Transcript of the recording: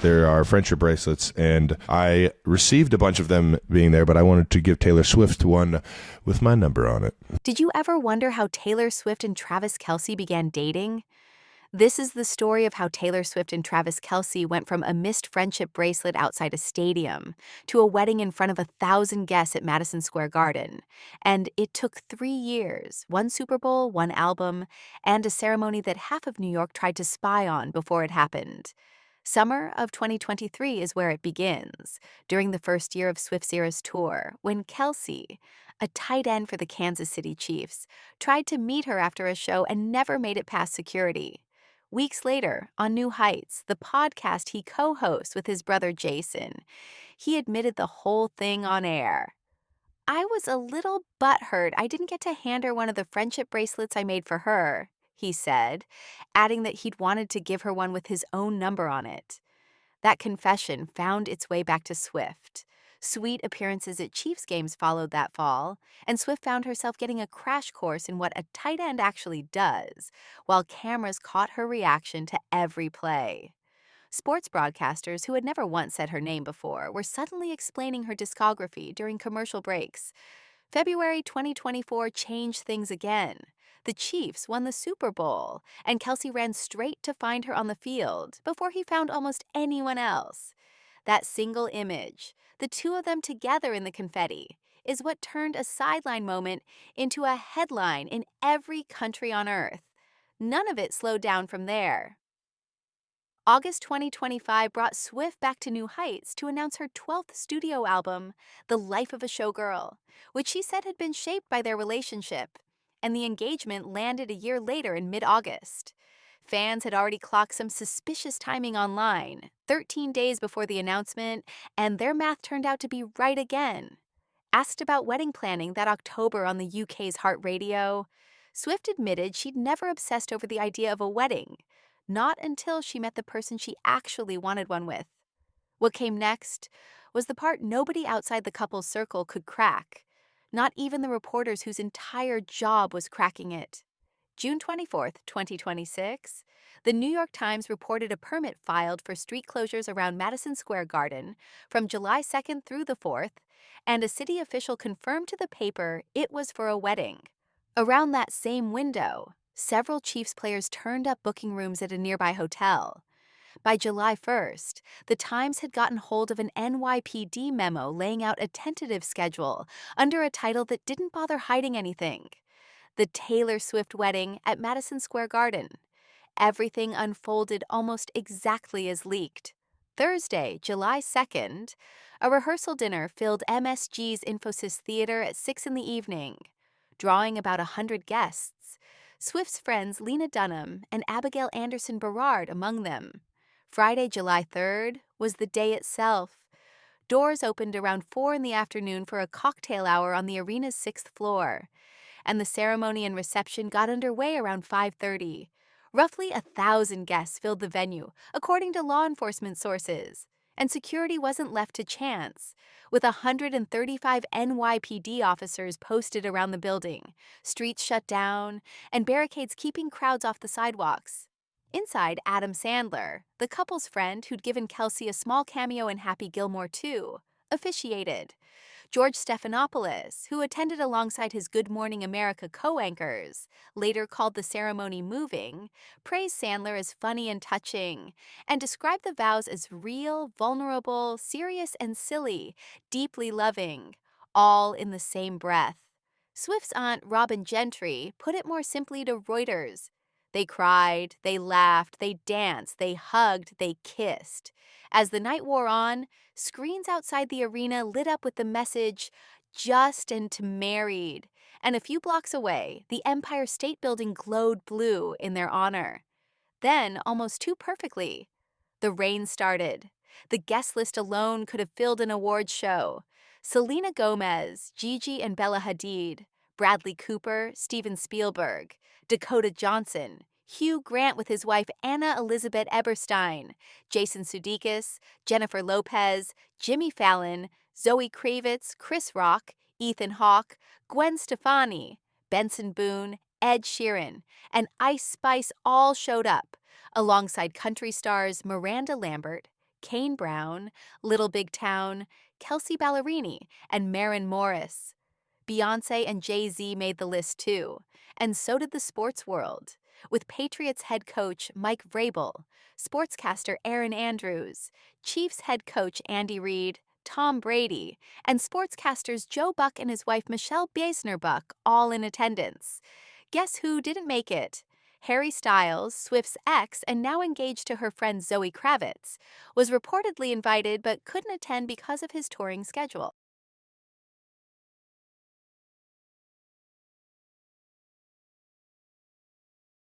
There are friendship bracelets, and I received a bunch of them being there, but I wanted to give Taylor Swift one with my number on it. Did you ever wonder how Taylor Swift and Travis Kelce began dating? This is the story of how Taylor Swift and Travis Kelce went from a missed friendship bracelet outside a stadium to a wedding in front of 1,000 guests at Madison Square Garden. And it took 3 years, one Super Bowl, one album, and a ceremony that half of New York tried to spy on before it happened. Summer of 2023 is where it begins, during the first year of Swift's Eras tour, when Kelce, a tight end for the Kansas City Chiefs, tried to meet her after a show and never made it past security. Weeks later, on New Heights, the podcast he co-hosts with his brother Jason, he admitted the whole thing on air. "I was a little butthurt I didn't get to hand her one of the friendship bracelets I made for her," he said, adding that he'd wanted to give her one with his own number on it. That confession found its way back to Swift. Sweet appearances at Chiefs games followed that fall, and Swift found herself getting a crash course in what a tight end actually does, while cameras caught her reaction to every play. Sports broadcasters who had never once said her name before were suddenly explaining her discography during commercial breaks. February 2024 changed things again. The Chiefs won the Super Bowl, and Kelce ran straight to find her on the field before he found almost anyone else. That single image, the two of them together in the confetti, is what turned a sideline moment into a headline in every country on earth. None of it slowed down from there. August 2025 brought Swift back to New Heights to announce her 12th studio album, The Life of a Showgirl, which she said had been shaped by their relationship, and the engagement landed a year later in mid-August. Fans had already clocked some suspicious timing online, 13 days before the announcement, and their math turned out to be right again. Asked about wedding planning that October on the UK's Heart Radio, Swift admitted she'd never obsessed over the idea of a wedding, not until she met the person she actually wanted one with. What came next was the part nobody outside the couple's circle could crack, not even the reporters whose entire job was cracking it. June 24th, 2026, the New York Times reported a permit filed for street closures around Madison Square Garden from July 2nd through the 4th, and a city official confirmed to the paper it was for a wedding. Around that same window, several Chiefs players turned up booking rooms at a nearby hotel. By July 1st, the Times had gotten hold of an NYPD memo laying out a tentative schedule under a title that didn't bother hiding anything: The Taylor Swift Wedding at Madison Square Garden. Everything unfolded almost exactly as leaked. Thursday, July 2nd, a rehearsal dinner filled MSG's Infosys Theater at 6 in the evening, drawing about 100 guests. Swift's friends Lena Dunham and Abigail Anderson Berard among them. Friday, July 3rd, was the day itself. Doors opened around 4 in the afternoon for a cocktail hour on the arena's 6th floor, and the ceremony and reception got underway around 5:30. Roughly 1,000 guests filled the venue, according to law enforcement sources, and security wasn't left to chance, with 135 NYPD officers posted around the building, streets shut down, and barricades keeping crowds off the sidewalks. Inside, Adam Sandler, the couple's friend who'd given Kelce a small cameo in Happy Gilmore 2, officiated. George Stephanopoulos, who attended alongside his Good Morning America co-anchors, later called the ceremony moving, praised Sandler as funny and touching, and described the vows as real, vulnerable, serious and silly, deeply loving, all in the same breath. Swift's aunt, Robin Gentry, put it more simply to Reuters: "They cried, they laughed, they danced, they hugged, they kissed." As the night wore on, screens outside the arena lit up with the message, "Just and to married," and a few blocks away, the Empire State Building glowed blue in their honor. Then, almost too perfectly, the rain started. The guest list alone could have filled an awards show. Selena Gomez, Gigi and Bella Hadid, Bradley Cooper, Steven Spielberg, Dakota Johnson, Hugh Grant with his wife Anna Elizabeth Eberstein, Jason Sudeikis, Jennifer Lopez, Jimmy Fallon, Zoe Kravitz, Chris Rock, Ethan Hawke, Gwen Stefani, Benson Boone, Ed Sheeran, and Ice Spice all showed up, alongside country stars Miranda Lambert, Kane Brown, Little Big Town, Kelsey Ballerini, and Maren Morris. Beyoncé and Jay-Z made the list too, and so did the sports world, with Patriots head coach Mike Vrabel, sportscaster Aaron Andrews, Chiefs head coach Andy Reid, Tom Brady, and sportscasters Joe Buck and his wife Michelle Beisner-Buck all in attendance. Guess who didn't make it? Harry Styles, Swift's ex and now engaged to her friend Zoe Kravitz, was reportedly invited but couldn't attend because of his touring schedule.